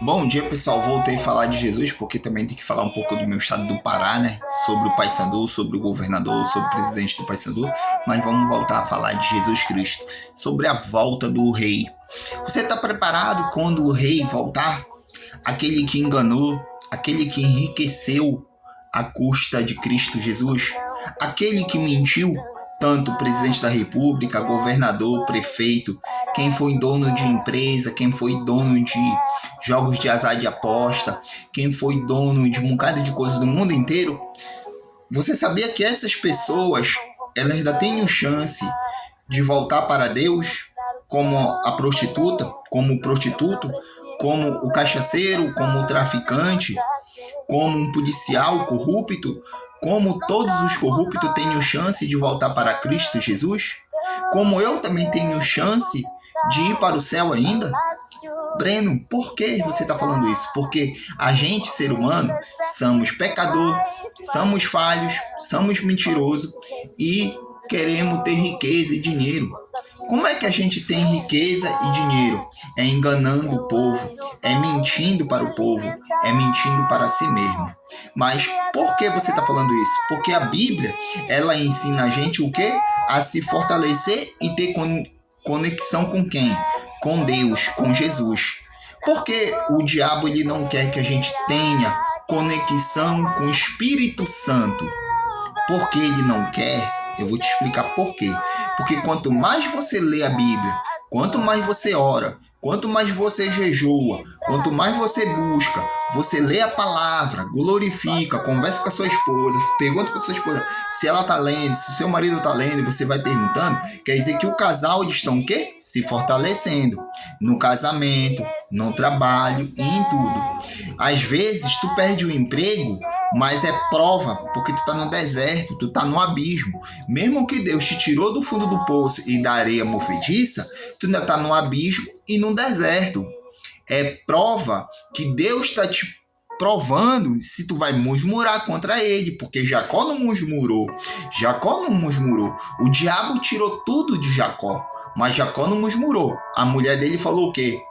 Bom dia, pessoal. Voltei a falar de Jesus porque também tem que falar um pouco do meu estado do Pará, né? Sobre o Paysandu, sobre o governador, sobre o presidente do Paysandu. Mas vamos voltar a falar de Jesus Cristo, sobre a volta do rei. Você está preparado quando o rei voltar? Aquele que enganou, aquele que enriqueceu à custa de Cristo Jesus, aquele que mentiu, tanto o presidente da república, governador, prefeito, quem foi dono de empresa, quem foi dono de jogos de azar de aposta, quem foi dono de um bocado de coisas do mundo inteiro. Você sabia que essas pessoas, elas ainda têm chance de voltar para Deus, como a prostituta, como o prostituto, como o cachaceiro, como o traficante, como um policial corrupto, como todos os corruptos têm chance de voltar para Cristo Jesus? Como eu também tenho chance de ir para o céu ainda? Breno, por que você está falando isso? Porque a gente, ser humano, somos pecador, somos falhos, somos mentirosos e queremos ter riqueza e dinheiro. Como é que a gente tem riqueza e dinheiro? É enganando o povo, é mentindo para o povo, é mentindo para si mesmo. Mas por que você está falando isso? Porque a Bíblia, ela ensina a gente o quê? A se fortalecer e ter conexão com quem? Com Deus, com Jesus. Porque o diabo ele não quer que a gente tenha conexão com o Espírito Santo. Porque ele não quer? Eu vou te explicar por quê. Porque quanto mais você lê a Bíblia, quanto mais você ora, quanto mais você jejua, quanto mais você busca, você lê a palavra, glorifica, conversa com a sua esposa, pergunta para a sua esposa se ela está lendo, se o seu marido está lendo, e você vai perguntando, quer dizer que o casal eles estão o quê? Se fortalecendo no casamento, no trabalho e em tudo. Às vezes tu perde o emprego, mas é prova, porque tu tá no deserto, tu tá no abismo. Mesmo que Deus te tirou do fundo do poço e da areia movediça, tu ainda tá no abismo e no deserto. É prova que Deus está te provando se tu vai murmurar contra ele, porque Jacó não murmurou. Jacó não murmurou. O diabo tirou tudo de Jacó, mas Jacó não murmurou. A mulher dele falou o quê?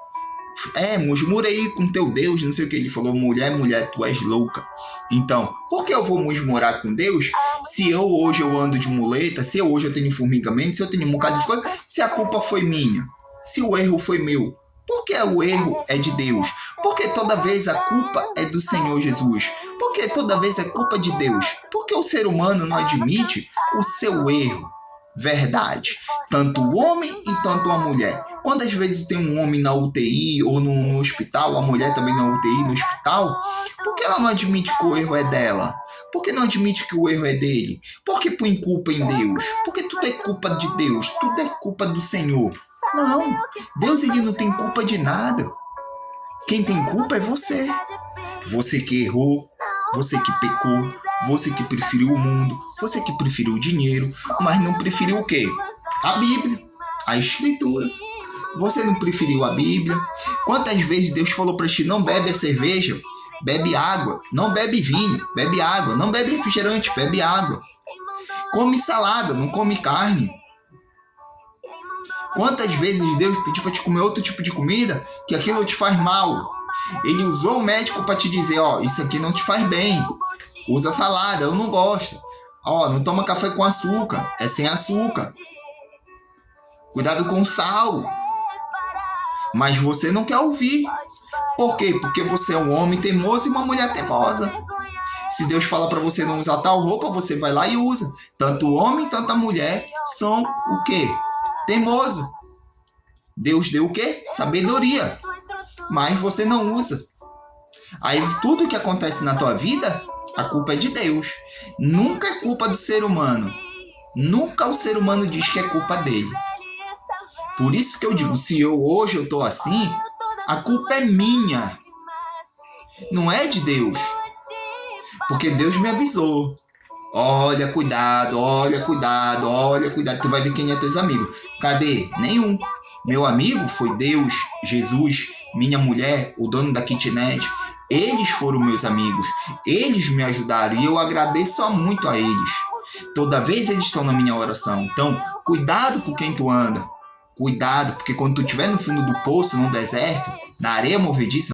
Murmura aí com teu Deus, não sei o que. Ele falou, mulher, tu és louca. Então, por que eu vou murmurar com Deus se hoje eu ando de muleta, se hoje eu tenho formigamento, se eu tenho um bocado de coisa, se a culpa foi minha, se o erro foi meu? Por que o erro é de Deus? Porque toda vez a culpa é do Senhor Jesus? Porque toda vez é culpa de Deus? Porque o ser humano não admite o seu erro. Verdade. Tanto o homem e tanto a mulher. Quantas vezes tem um homem na UTI ou no hospital, a mulher também na UTI, no hospital? Por que ela não admite que o erro é dela? Por que não admite que o erro é dele? Por que põe culpa em Deus? Porque tudo é culpa de Deus, tudo é culpa do Senhor. Não, Deus ele não tem culpa de nada. Quem tem culpa é você. Você que errou, você que pecou, você que preferiu o mundo, você que preferiu o dinheiro, mas não preferiu o quê? A Bíblia, a Escritura. Você não preferiu a Bíblia? Quantas vezes Deus falou para ti, não bebe a cerveja, bebe água, não bebe vinho, bebe água, não bebe refrigerante, bebe água. Come salada, não come carne. Quantas vezes Deus pediu para te comer outro tipo de comida que aquilo te faz mal? Ele usou o médico para te dizer, isso aqui não te faz bem. Usa salada, eu não gosto. Não toma café com açúcar, é sem açúcar. Cuidado com sal. Mas você não quer ouvir. Por quê? Porque você é um homem teimoso e uma mulher teimosa. Se Deus fala para você não usar tal roupa, você vai lá e usa. Tanto o homem, tanto a mulher são o quê? Teimoso. Deus deu o quê? Sabedoria. Mas você não usa. Aí tudo que acontece na tua vida, a culpa é de Deus. Nunca é culpa do ser humano. Nunca o ser humano diz que é culpa dele. Por isso que eu digo, se hoje eu tô assim, a culpa é minha. Não é de Deus. Porque Deus me avisou. Olha, cuidado, tu vai ver quem é teus amigos. Cadê? Nenhum. Meu amigo foi Deus, Jesus, minha mulher, o dono da kitnet. Eles foram meus amigos. Eles me ajudaram e eu agradeço muito a eles. Toda vez eles estão na minha oração. Então, cuidado com quem tu anda. Cuidado, porque quando tu estiver no fundo do poço, no deserto, na areia movediça,